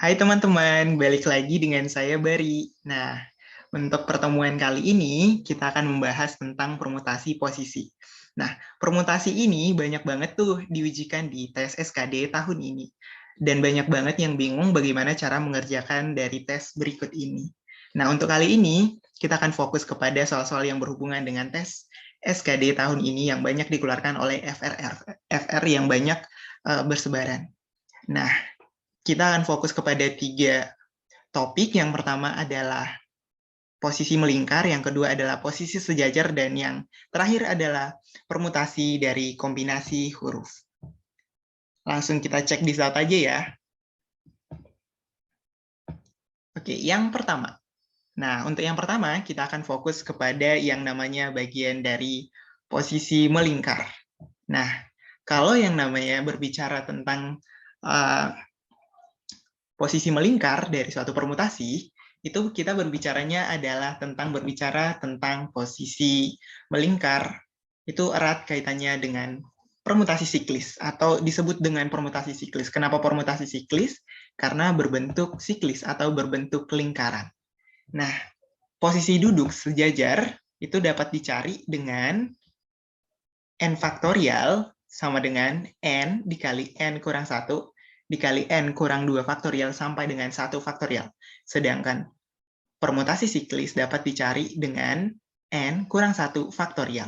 Hai teman-teman, balik lagi dengan saya Bari. Nah, untuk pertemuan kali ini kita akan membahas tentang permutasi posisi. Nah, permutasi ini banyak banget tuh diujikan di tes SKD tahun ini. Dan banyak banget yang bingung bagaimana cara mengerjakan dari tes berikut ini. Nah, untuk kali ini kita akan fokus kepada soal-soal yang berhubungan dengan tes SKD tahun ini yang banyak dikeluarkan oleh FR yang banyak bersebaran. Nah, kita akan fokus kepada 3 topik. Yang pertama adalah posisi melingkar, yang kedua adalah posisi sejajar, dan yang terakhir adalah permutasi dari kombinasi huruf. Langsung kita cek di slide aja ya. Oke, yang pertama. Nah, untuk yang pertama, kita akan fokus kepada yang namanya bagian dari posisi melingkar. Nah, kalau yang namanya berbicara tentang posisi melingkar dari suatu permutasi, itu kita berbicaranya adalah berbicara tentang posisi melingkar, itu erat kaitannya dengan permutasi siklis, atau disebut dengan permutasi siklis. Kenapa permutasi siklis? Karena berbentuk siklis atau berbentuk lingkaran. Nah, posisi duduk sejajar itu dapat dicari dengan n faktorial sama dengan n dikali n kurang 1 dikali n kurang 2 faktorial sampai dengan 1 faktorial. Sedangkan permutasi siklis dapat dicari dengan n kurang 1 faktorial.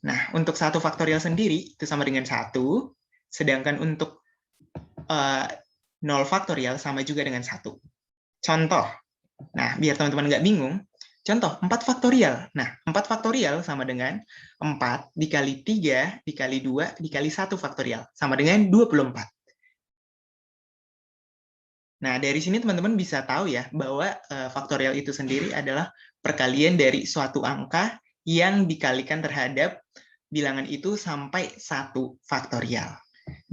Nah, untuk 1 faktorial sendiri itu sama dengan 1, sedangkan untuk 0 faktorial sama juga dengan 1. Contoh, nah biar teman-teman nggak bingung, contoh 4 faktorial. Nah, 4 faktorial sama dengan 4 dikali 3 dikali 2 dikali 1 faktorial, sama dengan 24. Nah, dari sini teman-teman bisa tahu ya bahwa faktorial itu sendiri adalah perkalian dari suatu angka yang dikalikan terhadap bilangan itu sampai 1 faktorial.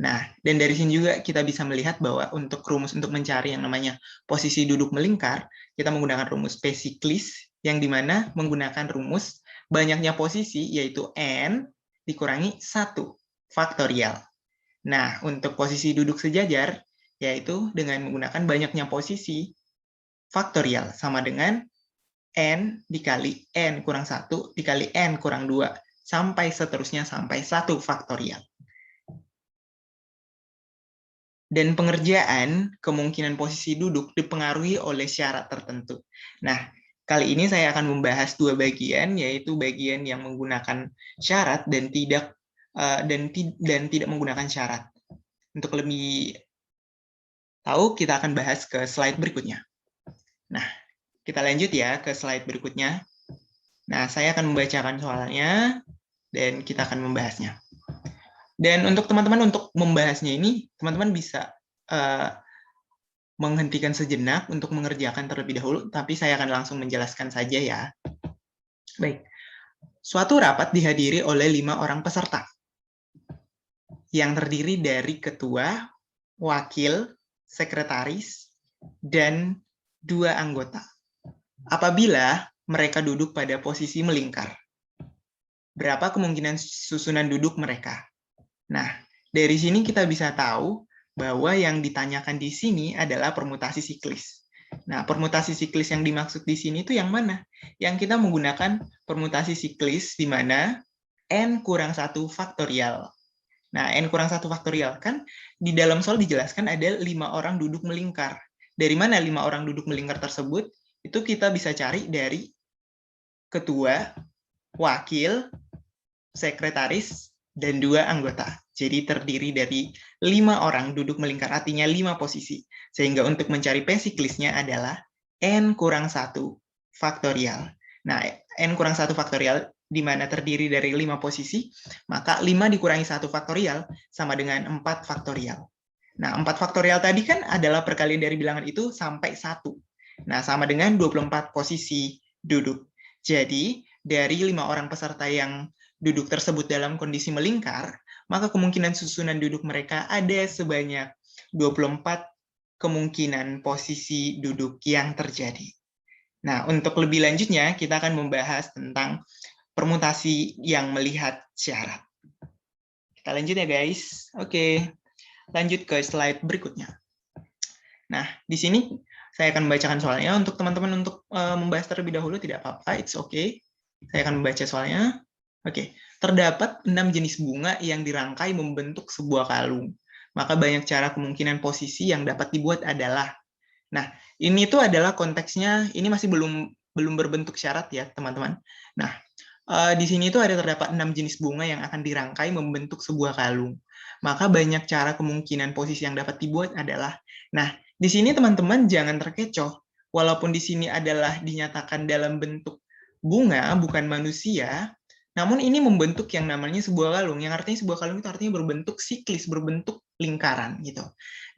Nah, dan dari sini juga kita bisa melihat bahwa untuk rumus untuk mencari yang namanya posisi duduk melingkar, kita menggunakan rumus P siklis, yang dimana menggunakan rumus banyaknya posisi, yaitu N dikurangi 1 faktorial. Nah, untuk posisi duduk sejajar, yaitu dengan menggunakan banyaknya posisi faktorial, sama dengan N dikali N kurang 1 dikali N kurang 2, sampai seterusnya sampai 1 faktorial. Dan pengerjaan kemungkinan posisi duduk dipengaruhi oleh syarat tertentu. Nah, kali ini saya akan membahas 2 bagian, yaitu bagian yang menggunakan syarat dan tidak menggunakan syarat. Untuk lebih tahu, kita akan bahas ke slide berikutnya. Nah, kita lanjut ya ke slide berikutnya. Nah, saya akan membacakan soalnya dan kita akan membahasnya. Dan untuk teman-teman, untuk membahasnya ini, teman-teman bisa menghentikan sejenak untuk mengerjakan terlebih dahulu, tapi saya akan langsung menjelaskan saja ya. Baik, suatu rapat dihadiri oleh 5 orang peserta, yang terdiri dari ketua, wakil, sekretaris, dan 2 anggota. Apabila mereka duduk pada posisi melingkar, berapa kemungkinan susunan duduk mereka? Nah, dari sini kita bisa tahu bahwa yang ditanyakan di sini adalah permutasi siklis. Nah, permutasi siklis yang dimaksud di sini itu yang mana? Yang kita menggunakan permutasi siklis di mana n kurang 1 faktorial. Nah, n kurang 1 faktorial kan di dalam soal dijelaskan ada 5 orang duduk melingkar. Dari mana 5 orang duduk melingkar tersebut? Itu kita bisa cari dari ketua, wakil, sekretaris, dan 2 anggota. Jadi terdiri dari 5 orang duduk melingkar, artinya 5 posisi. Sehingga untuk mencari P siklisnya adalah n kurang 1 faktorial. Nah, n kurang 1 faktorial di mana terdiri dari 5 posisi, maka 5 dikurangi 1 faktorial sama dengan 4 faktorial. Nah, 4 faktorial tadi kan adalah perkalian dari bilangan itu sampai 1. Nah, sama dengan 24 posisi duduk. Jadi, dari 5 orang peserta yang duduk tersebut dalam kondisi melingkar, maka kemungkinan susunan duduk mereka ada sebanyak 24 kemungkinan posisi duduk yang terjadi. Nah, untuk lebih lanjutnya, kita akan membahas tentang permutasi yang melihat syarat. Kita lanjut ya, guys. Oke, lanjut ke slide berikutnya. Nah, di sini saya akan membacakan soalnya. Untuk teman-teman untuk membahas terlebih dahulu tidak apa-apa, it's okay. Saya akan membaca soalnya. Oke, terdapat 6 jenis bunga yang dirangkai membentuk sebuah kalung. Maka banyak cara kemungkinan posisi yang dapat dibuat adalah. Nah, ini tuh adalah konteksnya, ini masih belum berbentuk syarat ya, teman-teman. Nah, di sini tuh ada terdapat 6 jenis bunga yang akan dirangkai membentuk sebuah kalung. Maka banyak cara kemungkinan posisi yang dapat dibuat adalah. Nah, di sini teman-teman jangan terkecoh. Walaupun di sini adalah dinyatakan dalam bentuk bunga, bukan manusia, namun ini membentuk yang namanya sebuah kalung. Yang artinya sebuah kalung itu artinya berbentuk siklis, berbentuk lingkaran gitu.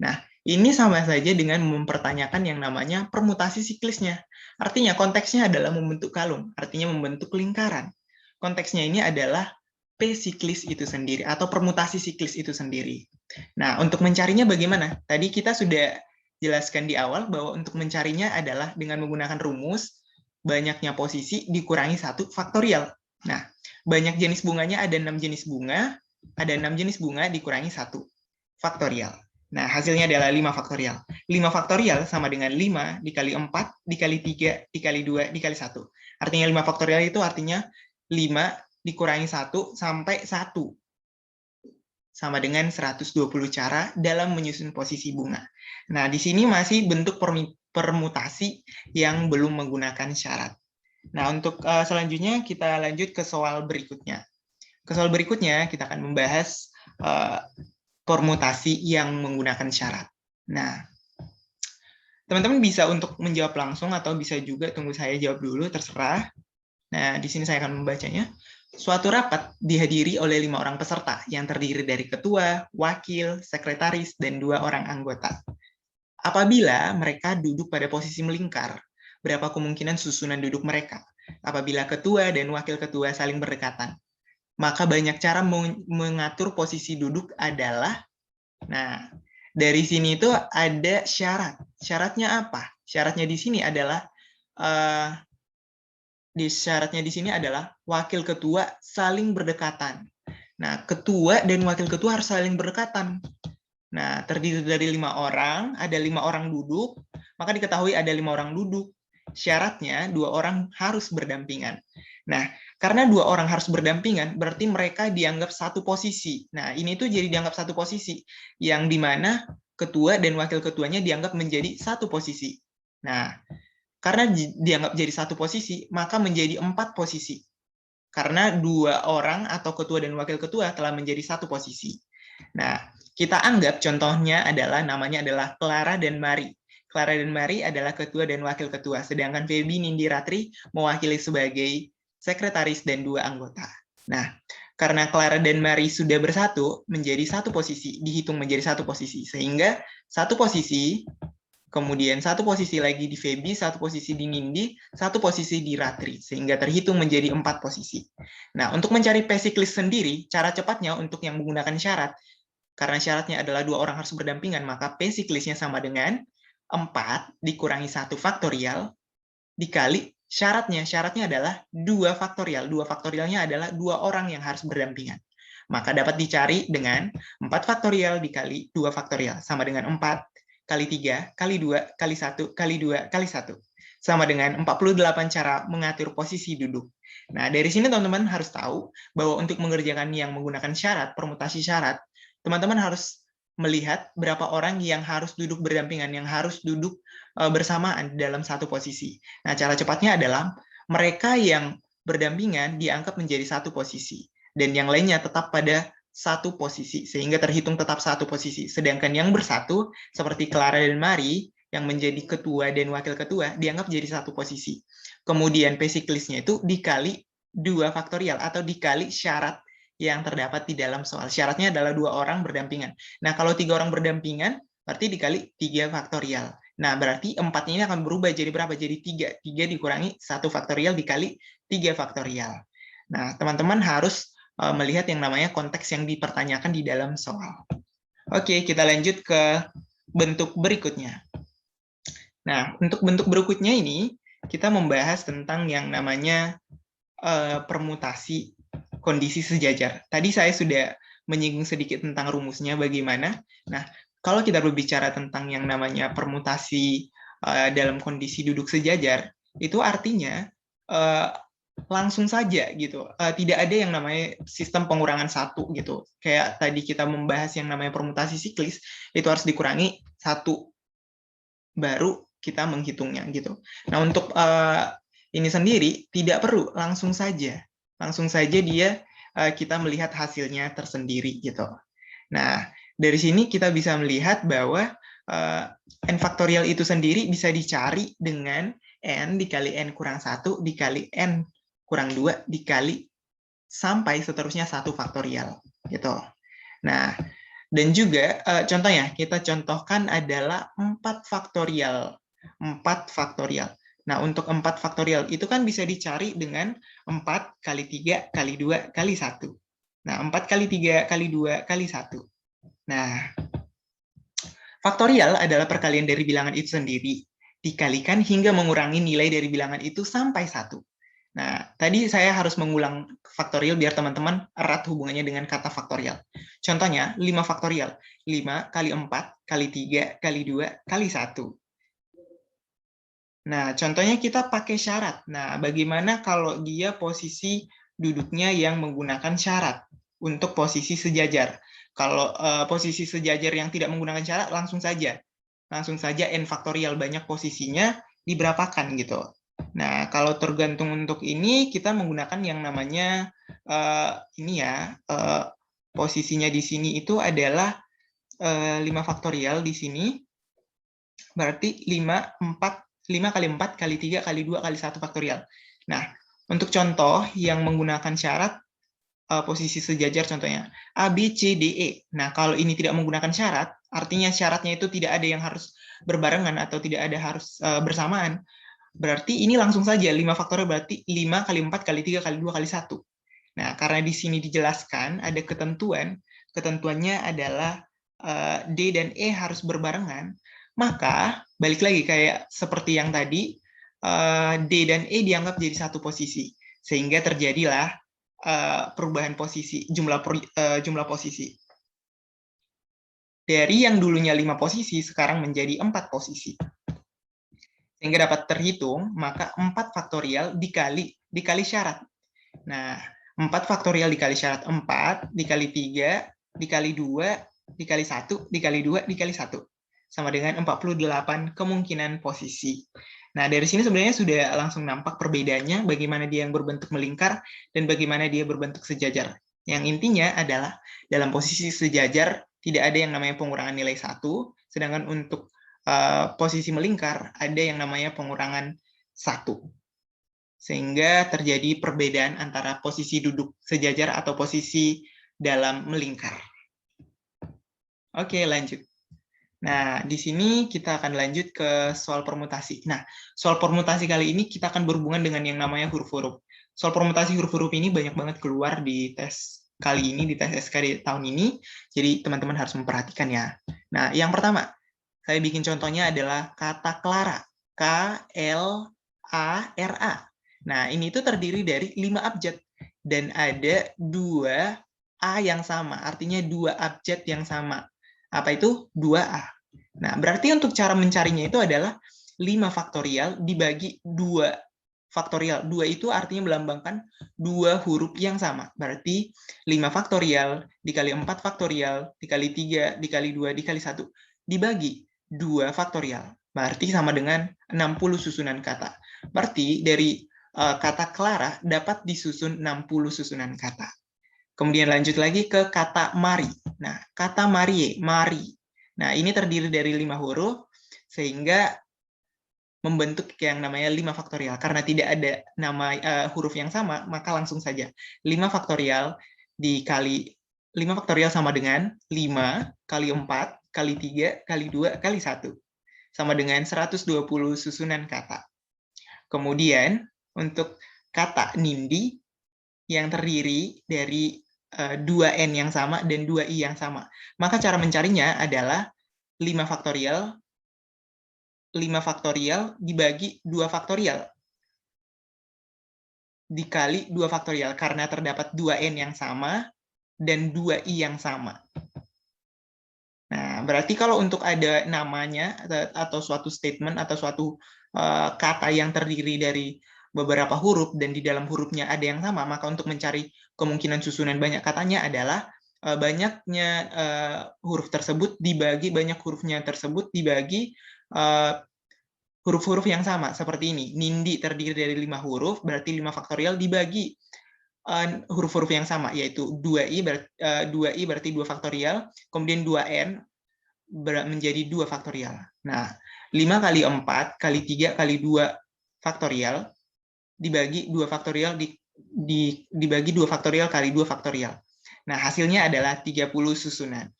Nah, ini sama saja dengan mempertanyakan yang namanya permutasi siklisnya. Artinya konteksnya adalah membentuk kalung, artinya membentuk lingkaran. Konteksnya ini adalah P siklis itu sendiri atau permutasi siklis itu sendiri. Nah, untuk mencarinya bagaimana? Tadi kita sudah jelaskan di awal bahwa untuk mencarinya adalah dengan menggunakan rumus banyaknya posisi dikurangi 1 faktorial. Nah, banyak jenis bunganya ada 6 jenis bunga, ada 6 jenis bunga dikurangi 1 faktorial. Nah, hasilnya adalah 5 faktorial. 5 faktorial sama dengan 5 dikali 4, dikali 3, dikali 2, dikali 1. Artinya 5 faktorial itu artinya 5 dikurangi 1 sampai 1. Sama dengan 120 cara dalam menyusun posisi bunga. Nah, di sini masih bentuk permutasi yang belum menggunakan syarat. Nah, untuk selanjutnya kita lanjut ke soal berikutnya. Ke soal berikutnya kita akan membahas permutasi yang menggunakan syarat. Nah, teman-teman bisa untuk menjawab langsung atau bisa juga tunggu saya jawab dulu, terserah. Nah, di sini saya akan membacanya. Suatu rapat dihadiri oleh 5 orang peserta yang terdiri dari ketua, wakil, sekretaris, dan 2 orang anggota. Apabila mereka duduk pada posisi melingkar, berapa kemungkinan susunan duduk mereka? Apabila ketua dan wakil ketua saling berdekatan, maka banyak cara mengatur posisi duduk adalah. Nah, dari sini itu ada syarat. Syaratnya apa? Syaratnya di sini adalah syaratnya di sini adalah wakil ketua saling berdekatan. Nah, ketua dan wakil ketua harus saling berdekatan. Nah, terdiri dari 5 orang, ada 5 orang duduk, maka diketahui ada 5 orang duduk. Syaratnya 2 orang harus berdampingan. Nah, karena 2 orang harus berdampingan, berarti mereka dianggap satu posisi. Nah, ini tuh jadi dianggap satu posisi, yang dimana ketua dan wakil ketuanya dianggap menjadi satu posisi. Nah, karena dianggap jadi satu posisi, maka menjadi 4 posisi. Karena 2 orang atau ketua dan wakil ketua telah menjadi satu posisi. Nah, kita anggap contohnya adalah namanya adalah Clara dan Mari. Clara dan Mari adalah ketua dan wakil ketua, sedangkan Feby Nindi Ratri mewakili sebagai sekretaris dan 2 anggota. Nah, karena Clara dan Mari sudah bersatu menjadi satu posisi, dihitung menjadi satu posisi, sehingga satu posisi, kemudian satu posisi lagi di Feby, satu posisi di Nindi, satu posisi di Ratri, sehingga terhitung menjadi 4 posisi. Nah, untuk mencari P siklis sendiri, cara cepatnya untuk yang menggunakan syarat, karena syaratnya adalah 2 orang harus berdampingan, maka P siklisnya sama dengan 4 dikurangi 1 faktorial dikali syaratnya. Syaratnya adalah 2 faktorial. 2 faktorialnya adalah 2 orang yang harus berdampingan. Maka dapat dicari dengan 4 faktorial dikali 2 faktorial, sama dengan 4 kali 3 kali 2 kali 1 kali 2 kali 1. Sama dengan 48 cara mengatur posisi duduk. Nah, dari sini teman-teman harus tahu bahwa untuk mengerjakan yang menggunakan syarat, permutasi syarat, teman-teman harus melihat berapa orang yang harus duduk berdampingan, yang harus duduk bersamaan dalam satu posisi. Nah, cara cepatnya adalah mereka yang berdampingan dianggap menjadi satu posisi, dan yang lainnya tetap pada satu posisi, sehingga terhitung tetap satu posisi. Sedangkan yang bersatu, seperti Clara dan Mari, yang menjadi ketua dan wakil ketua, dianggap jadi satu posisi. Kemudian P siklisnya itu dikali 2 faktorial, atau dikali syarat yang terdapat di dalam soal. Syaratnya adalah 2 orang berdampingan. Nah, kalau 3 orang berdampingan, berarti dikali 3 faktorial. Nah, berarti 4-nya ini akan berubah jadi berapa? Jadi 3. 3 dikurangi 1 faktorial dikali 3 faktorial. Nah, teman-teman harus melihat yang namanya konteks yang dipertanyakan di dalam soal. Oke, kita lanjut ke bentuk berikutnya. Nah, untuk bentuk berikutnya ini, kita membahas tentang yang namanya permutasi kondisi sejajar. Tadi saya sudah menyinggung sedikit tentang rumusnya bagaimana. Nah, kalau kita berbicara tentang yang namanya permutasi dalam kondisi duduk sejajar, itu artinya langsung saja gitu. Tidak ada yang namanya sistem pengurangan satu gitu. Kayak tadi kita membahas yang namanya permutasi siklis, itu harus dikurangi satu, baru kita menghitungnya gitu. Nah, untuk ini sendiri tidak perlu langsung saja dia kita melihat hasilnya tersendiri gitu. Nah, dari sini kita bisa melihat bahwa n faktorial itu sendiri bisa dicari dengan n dikali n kurang 1 dikali n kurang 2 dikali sampai seterusnya 1 faktorial gitu. Nah, dan juga contohnya kita contohkan adalah 4 faktorial. 4 faktorial. Nah, untuk 4 faktorial itu kan bisa dicari dengan 4 kali 3 kali 2 kali 1. Nah, 4 kali 3 kali 2 kali 1. Nah, faktorial adalah perkalian dari bilangan itu sendiri, dikalikan hingga mengurangi nilai dari bilangan itu sampai 1. Nah, tadi saya harus mengulang faktorial biar teman-teman erat hubungannya dengan kata faktorial. Contohnya, 5 faktorial. 5 kali 4 kali 3 kali 2 kali 1. Nah, contohnya kita pakai syarat. Nah, bagaimana kalau dia posisi duduknya yang menggunakan syarat untuk posisi sejajar? Kalau posisi sejajar yang tidak menggunakan syarat, langsung saja n faktorial banyak posisinya diberapakan gitu. Nah, kalau tergantung untuk ini, kita menggunakan yang namanya posisinya di sini itu adalah 5 faktorial di sini, berarti 5 kali 4 kali 3 kali 2 kali 1 faktorial. Nah, untuk contoh yang menggunakan syarat, posisi sejajar contohnya A, B, C, D, E. Nah, kalau ini tidak menggunakan syarat, artinya syaratnya itu tidak ada yang harus berbarengan atau tidak ada harus bersamaan. Berarti ini langsung saja 5 faktorial berarti 5 kali 4 kali 3 kali 2 kali 1. Nah, karena di sini dijelaskan ada ketentuan, ketentuannya adalah D dan E harus berbarengan, maka balik lagi kayak seperti yang tadi, D dan E dianggap jadi satu posisi, sehingga terjadilah perubahan posisi, jumlah posisi. Dari yang dulunya 5 posisi, sekarang menjadi 4 posisi. Sehingga dapat terhitung, maka 4 faktorial dikali syarat. Nah, 4 faktorial dikali syarat 4, dikali 3, dikali 2, dikali 1, dikali 2, dikali 1. Sama dengan 48 kemungkinan posisi. Nah, dari sini sebenarnya sudah langsung nampak perbedaannya, bagaimana dia yang berbentuk melingkar, dan bagaimana dia berbentuk sejajar. Yang intinya adalah, dalam posisi sejajar, tidak ada yang namanya pengurangan nilai 1, sedangkan untuk posisi melingkar, ada yang namanya pengurangan 1. Sehingga terjadi perbedaan antara posisi duduk sejajar atau posisi dalam melingkar. Oke, lanjut. Nah, di sini kita akan lanjut ke soal permutasi. Nah, soal permutasi kali ini kita akan berhubungan dengan yang namanya huruf-huruf. Soal permutasi huruf-huruf ini banyak banget keluar di tes kali ini, di tes SKD tahun ini. Jadi, teman-teman harus memperhatikan ya. Nah, yang pertama, saya bikin contohnya adalah kata Clara. K-L-A-R-A. Nah, ini tuh terdiri dari 5 abjad. Dan ada 2 A yang sama, artinya 2 abjad yang sama. Apa itu? 2A. Nah, berarti untuk cara mencarinya itu adalah 5 faktorial dibagi 2 faktorial. 2 itu artinya melambangkan 2 huruf yang sama. Berarti 5 faktorial dikali 4 faktorial dikali 3 dikali 2 dikali 1 dibagi 2 faktorial. Berarti sama dengan 60 susunan kata. Berarti dari kata Clara dapat disusun 60 susunan kata. Kemudian lanjut lagi ke kata mari. Nah, kata Marie, mari. Nah, ini terdiri dari 5 huruf, sehingga membentuk yang namanya 5 faktorial. Karena tidak ada nama huruf yang sama, maka langsung saja 5 faktorial dikali 5 faktorial sama dengan 5 kali 4 kali 3 kali 2 kali 1. Sama dengan 120 susunan kata. Kemudian, untuk kata Nindi, yang terdiri dari 2N yang sama dan 2I yang sama. Maka cara mencarinya adalah 5 faktorial dibagi 2 faktorial dikali 2 faktorial, karena terdapat 2N yang sama dan 2I yang sama. Nah, Nah, berarti kalau untuk ada namanya atau suatu statement atau suatu kata yang terdiri dari beberapa huruf dan di dalam hurufnya ada yang sama, maka untuk mencari kemungkinan susunan banyak katanya adalah banyaknya huruf tersebut dibagi banyak hurufnya tersebut dibagi huruf-huruf yang sama seperti ini. Nindi terdiri dari 5 huruf, berarti 5 faktorial dibagi huruf-huruf yang sama, yaitu 2i berarti 2 faktorial, kemudian 2n menjadi 2 faktorial. Nah, 5 kali 4 kali 3 kali 2 faktorial dibagi 2 faktorial dibagi 2 faktorial kali 2 faktorial. Nah, hasilnya adalah 30 susunan.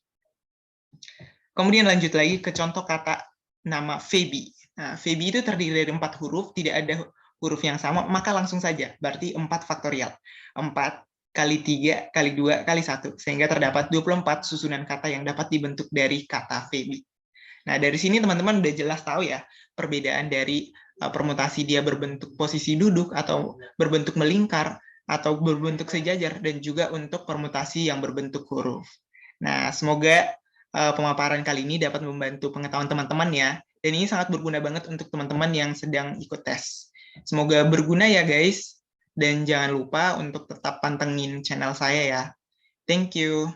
Kemudian lanjut lagi ke contoh kata nama Feby. Nah, Feby itu terdiri dari 4 huruf, tidak ada huruf yang sama, maka langsung saja, berarti 4 faktorial. 4 kali 3 kali 2 kali 1, sehingga terdapat 24 susunan kata yang dapat dibentuk dari kata Feby. Nah, dari sini teman-teman udah jelas tahu ya, perbedaan dari permutasi dia berbentuk posisi duduk, atau berbentuk melingkar, atau berbentuk sejajar, dan juga untuk permutasi yang berbentuk huruf. Nah, semoga pemaparan kali ini dapat membantu pengetahuan teman-teman ya, dan ini sangat berguna banget untuk teman-teman yang sedang ikut tes. Semoga berguna ya guys, dan jangan lupa untuk tetap pantengin channel saya ya. Thank you.